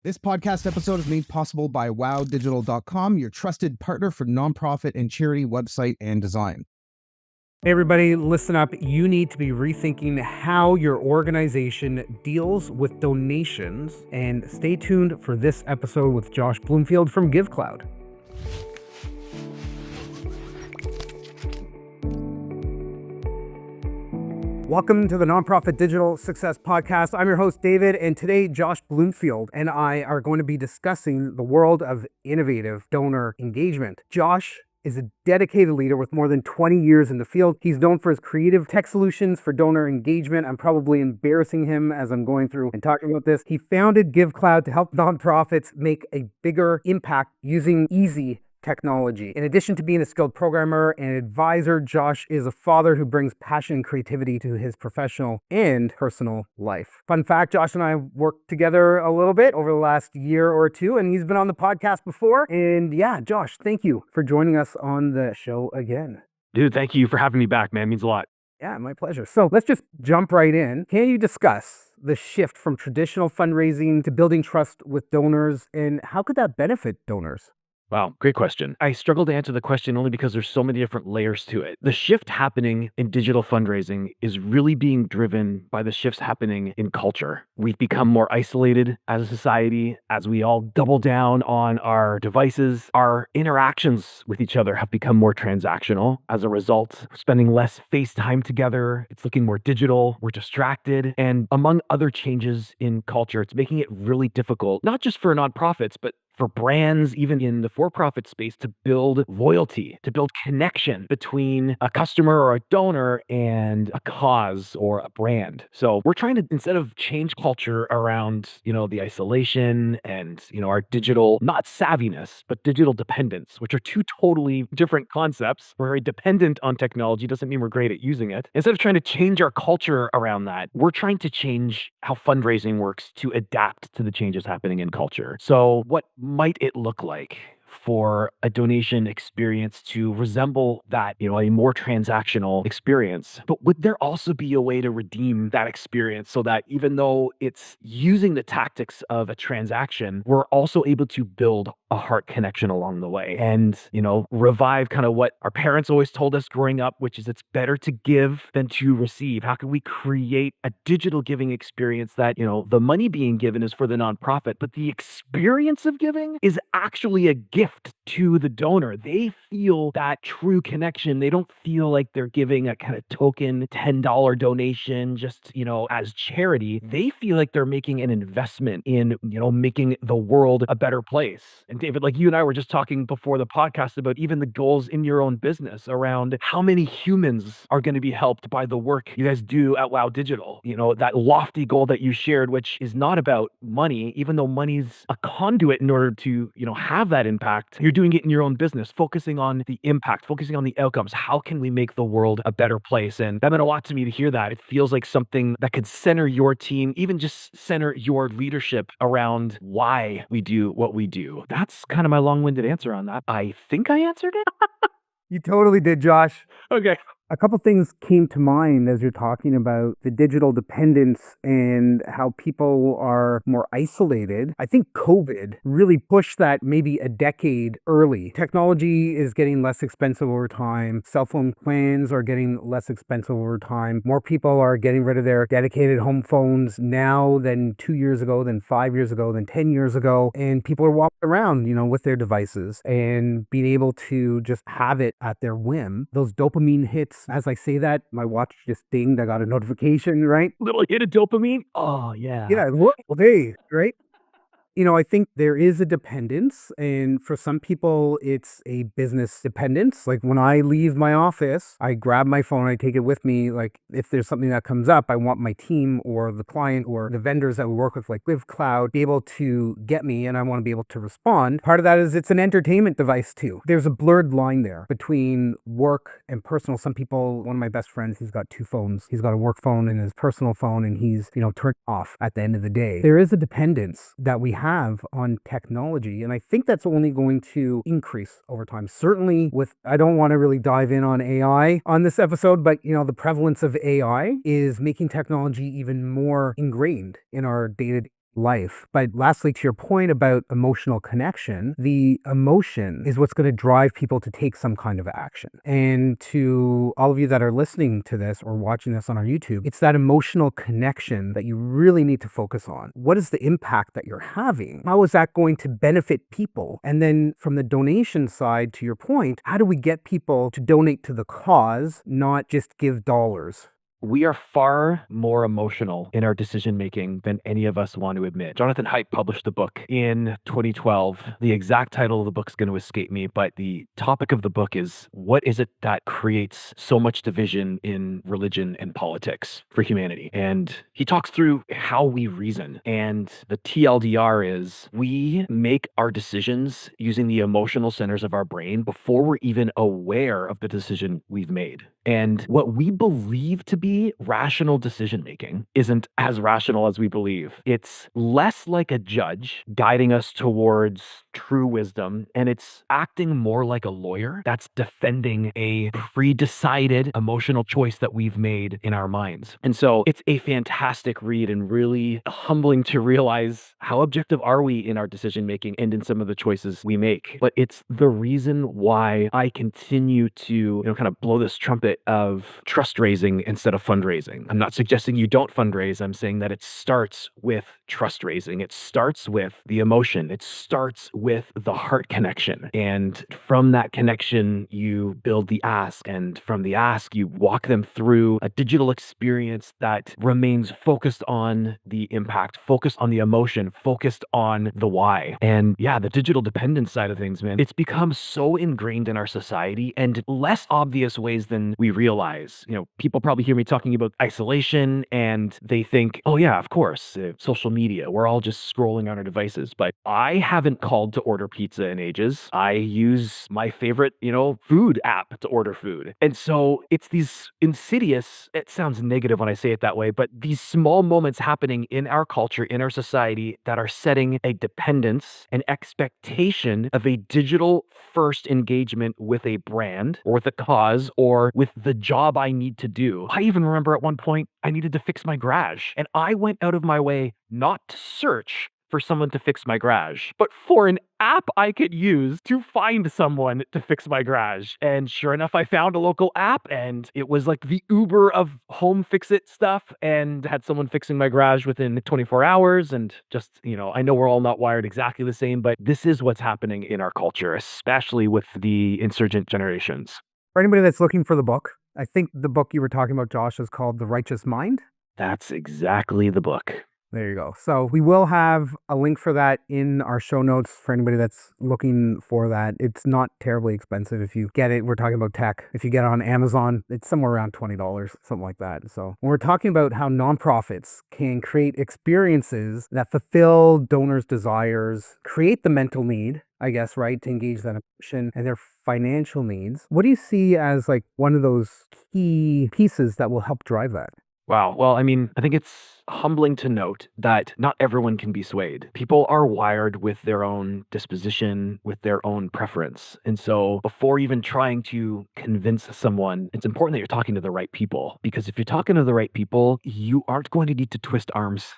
This podcast episode is made possible by wowdigital.com, your trusted partner for nonprofit and charity website and design. Hey everybody, listen up. You need to be rethinking how your organization deals with donations, and stay tuned for this episode with Josh Bloomfield from Givecloud. Welcome to the Nonprofit Digital Success Podcast. I'm your host, David, and today Josh Bloomfield and I are going to be discussing the world of innovative donor engagement. Josh is a dedicated leader with more than 20 years in the field. He's known for his creative tech solutions for donor engagement. I'm probably embarrassing him as I'm going through and talking about this. He founded Givecloud to help nonprofits make a bigger impact using easy technology. In addition to being a skilled programmer and advisor, Josh is a father who brings passion and creativity to his professional and personal life. Fun fact, Josh and I have worked together a little bit over the last year or two, and he's been on the podcast before. And yeah, Josh, thank you for joining us on the show again. Dude, thank you for having me back, man. It means a lot. Yeah, my pleasure. So let's just jump right in. Can you discuss the shift from traditional fundraising to building trust with donors, and how could that benefit donors? Wow, great question. I struggle to answer the question only because there's so many different layers to it. The shift happening in digital fundraising is really being driven by the shifts happening in culture. We've become more isolated as a society as we all double down on our devices. Our interactions with each other have become more transactional. As a result, we're spending less face time together. It's looking more digital. We're distracted. And among other changes in culture, it's making it really difficult, not just for nonprofits, but for brands, even in the for-profit space, to build loyalty, to build connection between a customer or a donor and a cause or a brand. So we're trying to, instead of change culture around, the isolation and, our digital, not savviness, but digital dependence, which are two totally different concepts. We're very dependent on technology, doesn't mean we're great at using it. Instead of trying to change our culture around that, we're trying to change how fundraising works to adapt to the changes happening in culture. So what might it look like for a donation experience to resemble that, a more transactional experience? But would there also be a way to redeem that experience so that even though it's using the tactics of a transaction, we're also able to build a heart connection along the way and, revive kind of what our parents always told us growing up, which is it's better to give than to receive. How can we create a digital giving experience that, the money being given is for the nonprofit, but the experience of giving is actually a gift to the donor. They feel that true connection. They don't feel like they're giving a kind of token $10 donation just, as charity. They feel like they're making an investment in, making the world a better place. And David, like you and I were just talking before the podcast about even the goals in your own business around how many humans are going to be helped by the work you guys do at Wow Digital. That lofty goal that you shared, which is not about money, even though money's a conduit in order to, have that impact. You're doing it in your own business, focusing on the impact, focusing on the outcomes. How can we make the world a better place? And that meant a lot to me to hear that. It feels like something that could center your team, even just center your leadership around why we do what we do. That's kind of my long-winded answer on that. I think I answered it. You totally did, Josh. Okay. A couple things came to mind as you're talking about the digital dependence and how people are more isolated. I think COVID really pushed that maybe a decade early. Technology is getting less expensive over time. Cell phone plans are getting less expensive over time. More people are getting rid of their dedicated home phones now than 2 years ago, than 5 years ago, than 10 years ago. And people are walking around, with their devices and being able to just have it at their whim. Those dopamine hits, as I say that, my watch just dinged. I got a notification, right? Little hit of dopamine. Oh, yeah. Yeah, well, hey, right? I think there is a dependence, and for some people, it's a business dependence. Like when I leave my office, I grab my phone, I take it with me. Like if there's something that comes up, I want my team or the client or the vendors that we work with, like Givecloud, be able to get me, and I want to be able to respond. Part of that is it's an entertainment device too. There's a blurred line there between work and personal. Some people, one of my best friends, he's got two phones. He's got a work phone and his personal phone, and he's, turned off at the end of the day. There is a dependence that we have on technology, and I think that's only going to increase over time. Certainly with, I don't want to really dive in on AI on this episode, but the prevalence of AI is making technology even more ingrained in our day-to-day life. But lastly, to your point about emotional connection, the emotion is what's going to drive people to take some kind of action. And to all of you that are listening to this or watching this on our YouTube, it's that emotional connection that you really need to focus on. What is the impact that you're having? How is that going to benefit people? And then from the donation side, to your point, how do we get people to donate to the cause, not just give dollars? We are far more emotional in our decision making than any of us want to admit. Jonathan Haidt published the book in 2012. The exact title of the book is going to escape me, but the topic of the book is, what is it that creates so much division in religion and politics for humanity? And he talks through how we reason. And the TLDR is, we make our decisions using the emotional centers of our brain before we're even aware of the decision we've made. And what we believe to be rational decision making isn't as rational as we believe. It's less like a judge guiding us towards true wisdom, and it's acting more like a lawyer that's defending a pre-decided emotional choice that we've made in our minds. And so it's a fantastic read and really humbling to realize how objective are we in our decision making and in some of the choices we make. But it's the reason why I continue to, kind of blow this trumpet of trust raising instead of fundraising. I'm not suggesting you don't fundraise. I'm saying that it starts with trust raising. It starts with the emotion. It starts with the heart connection. And from that connection, you build the ask. And from the ask, you walk them through a digital experience that remains focused on the impact, focused on the emotion, focused on the why. And yeah, the digital dependence side of things, man, it's become so ingrained in our society and less obvious ways than we realize. People probably hear me talking about isolation and they think, oh yeah, of course, social media, we're all just scrolling on our devices. But I haven't called to order pizza in ages. I use my favorite, food app to order food. And so it's these insidious, it sounds negative when I say it that way, but these small moments happening in our culture, in our society that are setting a dependence, an expectation of a digital first engagement with a brand or with a cause or with the job I need to do. I even remember at one point I needed to fix my garage, and I went out of my way not to search for someone to fix my garage, but for an app I could use to find someone to fix my garage. And sure enough, I found a local app, and it was like the Uber of home fix-it stuff, and had someone fixing my garage within 24 hours. And just, I know we're all not wired exactly the same, but this is what's happening in our culture, especially with the insurgent generations. For anybody that's looking for the book, I think the book you were talking about, Josh, is called The Righteous Mind. That's exactly the book. There you go. So we will have a link for that in our show notes for anybody that's looking for that. It's not terribly expensive if you get it. We're talking about tech. If you get it on Amazon, it's somewhere around $20, something like that. So when we're talking about how nonprofits can create experiences that fulfill donors' desires, create the mental need, I guess, right, to engage that emotion and their financial needs, what do you see as like one of those key pieces that will help drive that? Wow. Well, I think it's humbling to note that not everyone can be swayed. People are wired with their own disposition, with their own preference. And so before even trying to convince someone, it's important that you're talking to the right people. Because if you're talking to the right people, you aren't going to need to twist arms.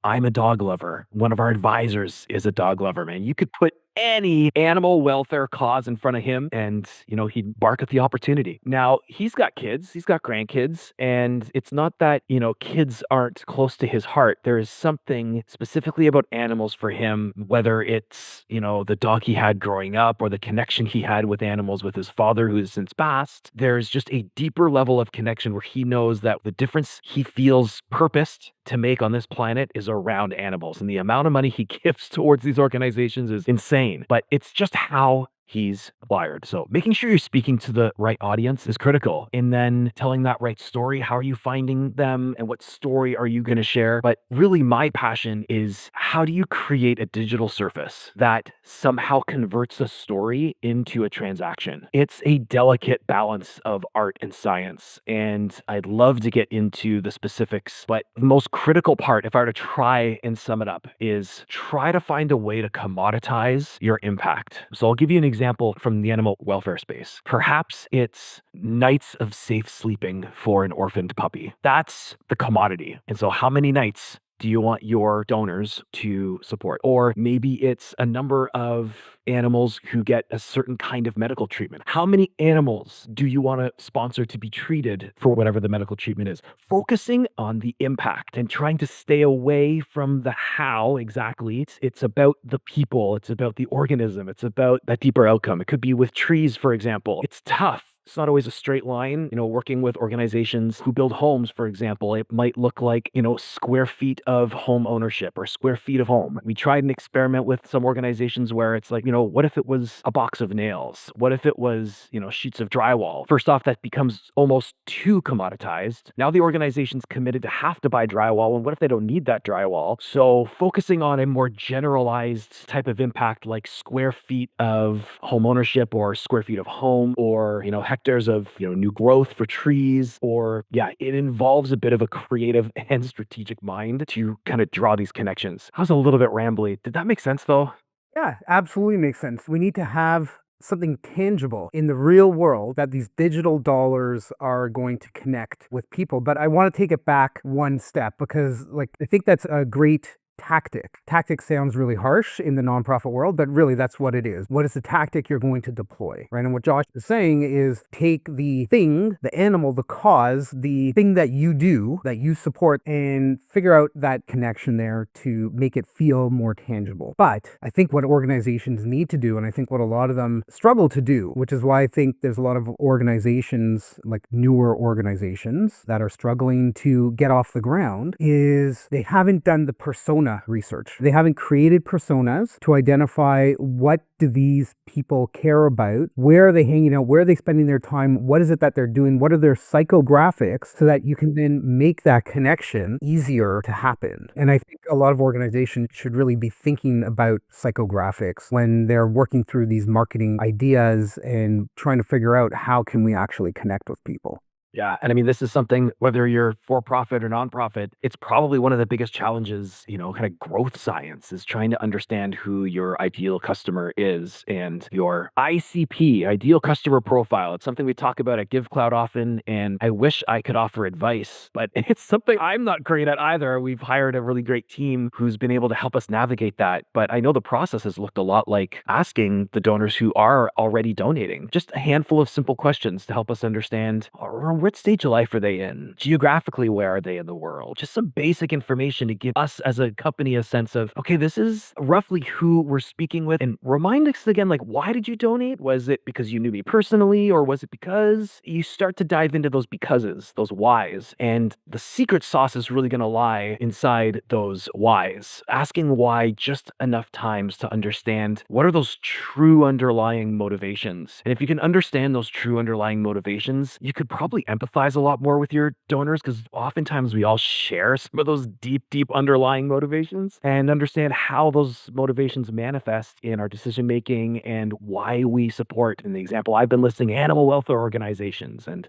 I'm a dog lover. One of our advisors is a dog lover, man. You could put any animal welfare cause in front of him and, he'd bark at the opportunity. Now, he's got kids, he's got grandkids, and it's not that, kids aren't close to his heart. There is something specifically about animals for him, whether it's, the dog he had growing up or the connection he had with animals with his father who has since passed. There's just a deeper level of connection where he knows that the difference he feels purposed to make on this planet is around animals. And the amount of money he gives towards these organizations is insane, but it's just how he's wired. So making sure you're speaking to the right audience is critical. And then telling that right story. How are you finding them and what story are you going to share? But really my passion is, how do you create a digital surface that somehow converts a story into a transaction? It's a delicate balance of art and science. And I'd love to get into the specifics, but the most critical part, if I were to try and sum it up, is try to find a way to commoditize your impact. So I'll give you an example from the animal welfare space. Perhaps it's nights of safe sleeping for an orphaned puppy. That's the commodity. And so how many nights do you want your donors to support? Or maybe it's a number of animals who get a certain kind of medical treatment. How many animals do you want to sponsor to be treated for whatever the medical treatment is? Focusing on the impact and trying to stay away from the how exactly. It's about the people, it's about the organism, it's about that deeper outcome. It could be with trees, for example. It's tough. It's not always a straight line. Working with organizations who build homes, for example, it might look like, square feet of home ownership or square feet of home. We tried an experiment with some organizations where it's like, what if it was a box of nails? What if it was, sheets of drywall? First off, that becomes almost too commoditized. Now the organization's committed to have to buy drywall. And what if they don't need that drywall? So focusing on a more generalized type of impact like square feet of home ownership or square feet of home or, hectares of, new growth for trees, or it involves a bit of a creative and strategic mind to kind of draw these connections. I was a little bit rambly. Did that make sense though? Yeah, absolutely makes sense. We need to have something tangible in the real world that these digital dollars are going to connect with people. But I want to take it back one step because I think that's a great tactic. Tactic sounds really harsh in the nonprofit world, but really that's what it is. What is the tactic you're going to deploy, right? And what Josh is saying is take the thing, the animal, the cause, the thing that you do, that you support, and figure out that connection there to make it feel more tangible. But I think what organizations need to do, and I think what a lot of them struggle to do, which is why I think there's a lot of organizations, like newer organizations, that are struggling to get off the ground, is they haven't done the persona research. They haven't created personas to identify what do these people care about, where are they hanging out, where are they spending their time, what is it that they're doing, what are their psychographics, so that you can then make that connection easier to happen. And I think a lot of organizations should really be thinking about psychographics when they're working through these marketing ideas and trying to figure out how can we actually connect with people. Yeah. And I mean, this is something, whether you're for profit or nonprofit, it's probably one of the biggest challenges, kind of growth science is trying to understand who your ideal customer is and your ICP, ideal customer profile. It's something we talk about at Givecloud often. And I wish I could offer advice, but it's something I'm not great at either. We've hired a really great team who's been able to help us navigate that. But I know the process has looked a lot like asking the donors who are already donating just a handful of simple questions to help us understand what stage of life are they in? Geographically, where are they in the world? Just some basic information to give us as a company a sense of, okay, this is roughly who we're speaking with. And remind us again, why did you donate? Was it because you knew me personally, or was it because you start to dive into those becauses, those whys? And the secret sauce is really going to lie inside those whys. Asking why just enough times to understand what are those true underlying motivations. And if you can understand those true underlying motivations, you could probably empathize a lot more with your donors, because oftentimes we all share some of those deep underlying motivations and understand how those motivations manifest in our decision making and why we support, in the example I've been listing, animal welfare organizations. And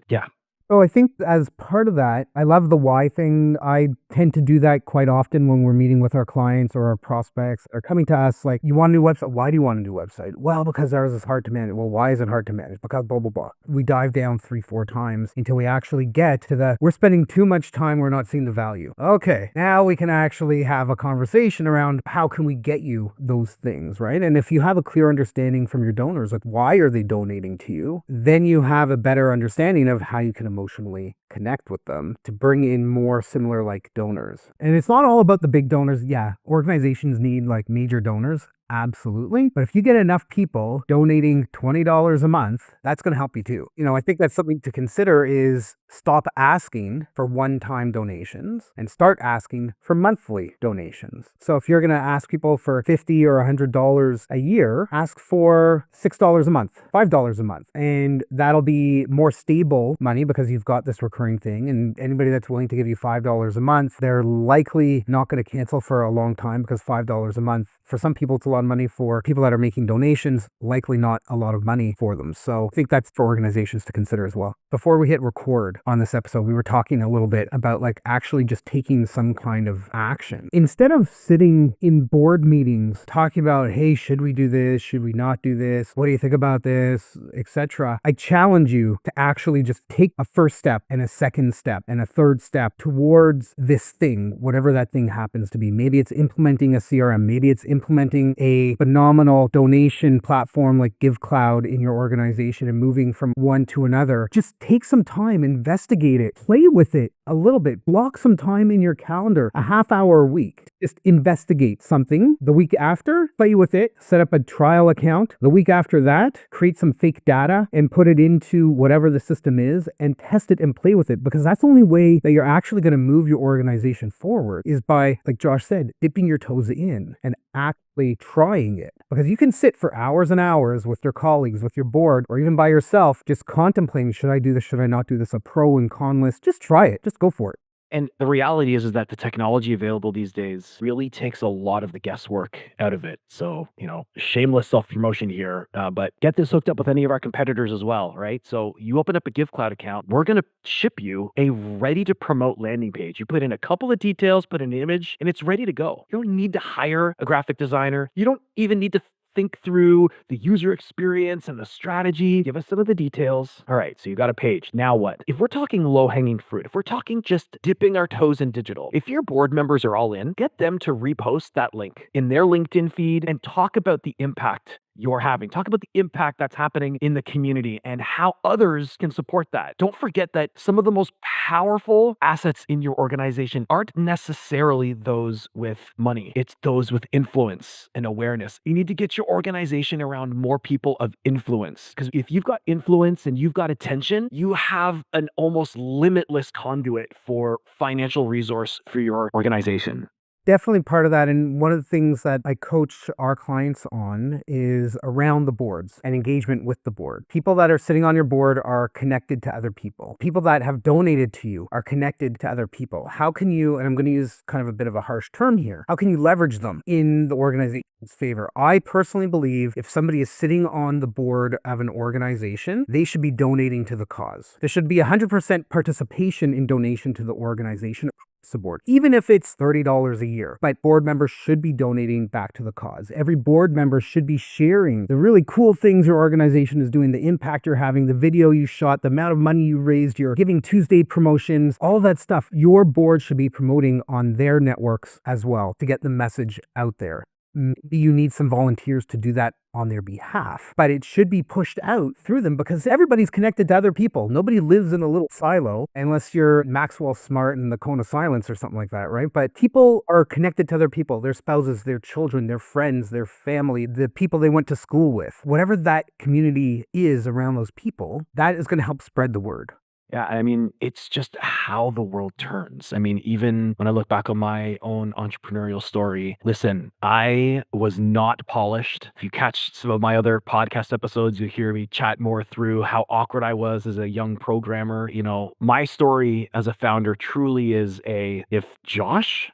So I think as part of that, I love the why thing. I tend to do that quite often when we're meeting with our clients or our prospects. They're coming to us like, you want a new website? Why do you want a new website? Well, because ours is hard to manage. Well, why is it hard to manage? Because blah, blah, blah. We dive down 3-4 times until we actually get to we're spending too much time, we're not seeing the value. Okay, now we can actually have a conversation around how can we get you those things, right? And if you have a clear understanding from your donors, like why are they donating to you, then you have a better understanding of how you can emotionally connect with them to bring in more similar donors. And it's not all about the big donors. Yeah, organizations need major donors. Absolutely. But if you get enough people donating $20 a month, that's going to help you too. I think that's something to consider is stop asking for one-time donations and start asking for monthly donations. So if you're going to ask people for $50 or $100 a year, ask for $6 a month, $5 a month. And that'll be more stable money because you've got this recurring thing. And anybody that's willing to give you $5 a month, they're likely not going to cancel for a long time, because $5 a month, for some people, it's a lot of money. For people that are making donations, likely not a lot of money for them. So I think that's for organizations to consider as well. Before we hit record on this episode, we were talking a little bit about actually just taking some kind of action. Instead of sitting in board meetings talking about, hey, should we do this? Should we not do this? What do you think about this? Etc. I challenge you to actually just take a first step and a second step and a third step towards this thing, whatever that thing happens to be. Maybe it's implementing a CRM, maybe it's implementing a phenomenal donation platform like Givecloud in your organization and moving from one to another. Just take some time, investigate it, play with it a little bit, block some time in your calendar, a half hour a week. Just investigate something. The week after, play with it, set up a trial account. The week after that, create some fake data and put it into whatever the system is and test it and play with it, because that's the only way that you're actually going to move your organization forward is by, like Josh said, dipping your toes in and actually trying it. Because you can sit for hours and hours with your colleagues, with your board, or even by yourself, just contemplating, should I do this? Should I not do this? A pro and con list. Just try it. Just go for it. And the reality is that the technology available these days really takes a lot of the guesswork out of it. So, shameless self-promotion here, but get this hooked up with any of our competitors as well, right? So you open up a Givecloud account, we're going to ship you a ready-to-promote landing page. You put in a couple of details, put in an image, and it's ready to go. You don't need to hire a graphic designer. You don't even need to think through the user experience and the strategy. Give us some of the details. All right, so you got a page. Now what? If we're talking low-hanging fruit, if we're talking just dipping our toes in digital, if your board members are all in, get them to repost that link in their LinkedIn feed and talk about the impact you're having. Talk about the impact that's happening in the community and how others can support that. Don't forget that some of the most powerful assets in your organization aren't necessarily those with money. It's those with influence and awareness. You need to get your organization around more people of influence, because if you've got influence and you've got attention, you have an almost limitless conduit for financial resource for your organization. Definitely part of that. And one of the things that I coach our clients on is around the boards and engagement with the board. People that are sitting on your board are connected to other people. People that have donated to you are connected to other people. How can you, and I'm going to use kind of a bit of a harsh term here, how can you leverage them in the organization's favor? I personally believe if somebody is sitting on the board of an organization, they should be donating to the cause. There should be 100% participation in donation to the organization. Board, even if it's $30 a year, but board members should be donating back to the cause. Every board member should be sharing the really cool things your organization is doing, the impact you're having, the video you shot, the amount of money you raised, your Giving Tuesday promotions, all that stuff. Your board should be promoting on their networks as well to get the message out there. Maybe you need some volunteers to do that on their behalf, but it should be pushed out through them because everybody's connected to other people. Nobody lives in a little silo unless you're Maxwell Smart and the Cone of Silence or something like that, right? But people are connected to other people, their spouses, their children, their friends, their family, the people they went to school with. Whatever that community is around those people, that is going to help spread the word. Yeah, I mean, it's just how the world turns. I mean, even when I look back on my own entrepreneurial story, listen, I was not polished. If you catch some of my other podcast episodes, you hear me chat more through how awkward I was as a young programmer. My story as a founder truly is if Josh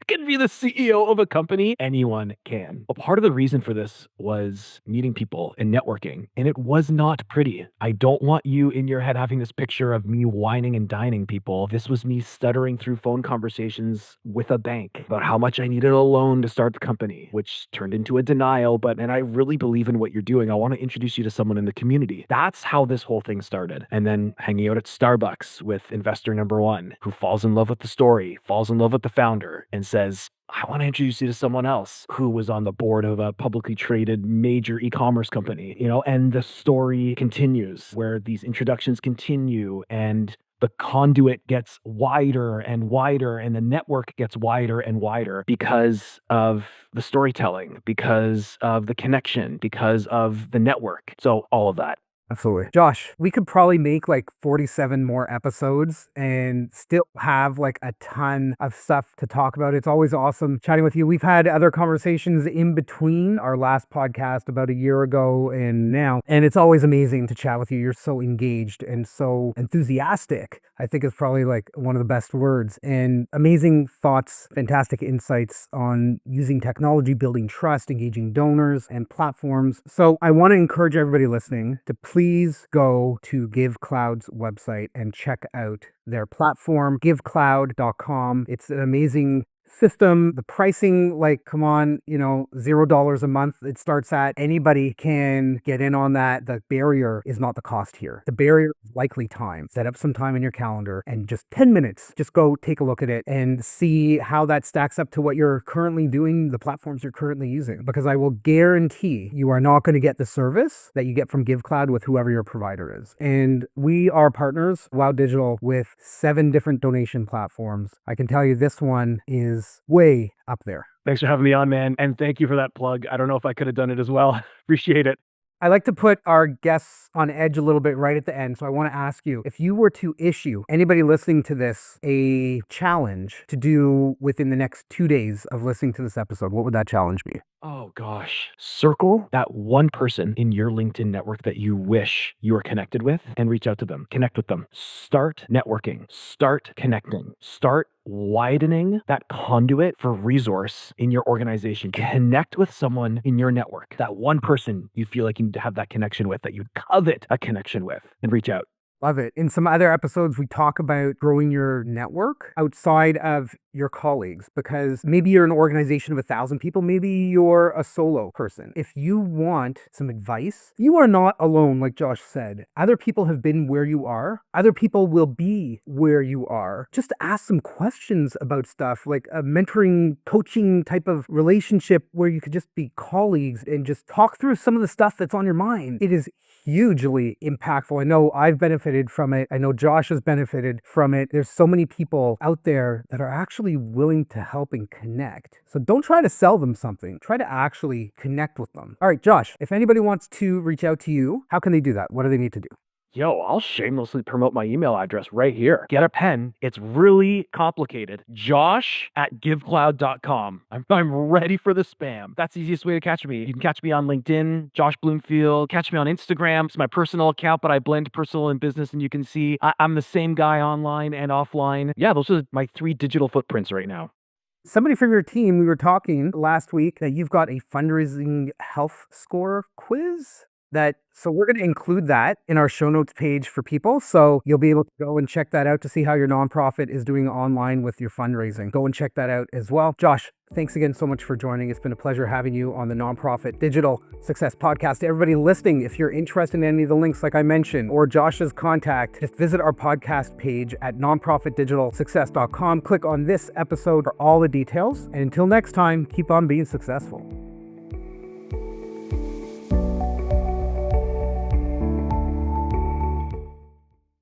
can be the CEO of a company, anyone can. A part of the reason for this was meeting people and networking, and it was not pretty. I don't want you in your head having this picture of me whining and dining people. This was me stuttering through phone conversations with a bank about how much I needed a loan to start the company, which turned into a denial. And I really believe in what you're doing. I want to introduce you to someone in the community. That's how this whole thing started. And then hanging out at Starbucks with investor number one, who falls in love with the story, falls in love with the founder, and says, I want to introduce you to someone else who was on the board of a publicly traded major e-commerce company, and the story continues where these introductions continue and the conduit gets wider and wider and the network gets wider and wider because of the storytelling, because of the connection, because of the network. So all of that. Absolutely. Josh, we could probably make like 47 more episodes and still have like a ton of stuff to talk about. It's always awesome chatting with you. We've had other conversations in between our last podcast about a year ago and now, and it's always amazing to chat with you. You're so engaged and so enthusiastic. I think is probably like one of the best words, and amazing thoughts, fantastic insights on using technology, building trust, engaging donors and platforms. So I want to encourage everybody listening to please go to Givecloud's website and check out their platform, givecloud.com. It's an amazing system, the pricing, like, come on, $0 a month it starts at. Anybody can get in on that. The barrier is not the cost here. The barrier is likely time. Set up some time in your calendar and just 10 minutes, just go take a look at it and see how that stacks up to what you're currently doing, the platforms you're currently using. Because I will guarantee you are not going to get the service that you get from Givecloud with whoever your provider is. And we are partners, Wow Digital, with 7 different donation platforms. I can tell you this one is way up there. Thanks for having me on, man. And thank you for that plug. I don't know if I could have done it as well. Appreciate it. I like to put our guests on edge a little bit right at the end. So I want to ask you, if you were to issue anybody listening to this a challenge to do within the next 2 days of listening to this episode, what would that challenge be? Oh gosh. Circle that one person in your LinkedIn network that you wish you were connected with and reach out to them. Connect with them. Start networking. Start connecting. Start widening that conduit for resource in your organization. Connect with someone in your network. That one person you feel like you need to have that connection with, that you'd covet a connection with, and reach out. Love it. In some other episodes, we talk about growing your network outside of your colleagues, because maybe you're an organization of 1,000 people, maybe you're a solo person. If you want some advice, you are not alone, like Josh said. Other people have been where you are. Other people will be where you are. Just ask some questions about stuff, like a mentoring, coaching type of relationship where you could just be colleagues and just talk through some of the stuff that's on your mind. It is hugely impactful. I know I've benefited from it. I know Josh has benefited from it. There's so many people out there that are actually willing to help and connect. So don't try to sell them something. Try to actually connect with them. All right, Josh, if anybody wants to reach out to you, how can they do that? What do they need to do? Yo, I'll shamelessly promote my email address right here. Get a pen. It's really complicated. Josh@givecloud.com. I'm ready for the spam. That's the easiest way to catch me. You can catch me on LinkedIn, Josh Bloomfield. Catch me on Instagram. It's my personal account, but I blend personal and business, and you can see I'm the same guy online and offline. Yeah, those are my 3 digital footprints right now. Somebody from your team, we were talking last week that you've got a fundraising health score quiz. So we're going to include that in our show notes page for people. So you'll be able to go and check that out to see how your nonprofit is doing online with your fundraising. Go and check that out as well. Josh, thanks again so much for joining. It's been a pleasure having you on the Nonprofit Digital Success Podcast. To everybody listening, if you're interested in any of the links like I mentioned, or Josh's contact, just visit our podcast page at nonprofitdigitalsuccess.com. Click on this episode for all the details. And until next time, keep on being successful.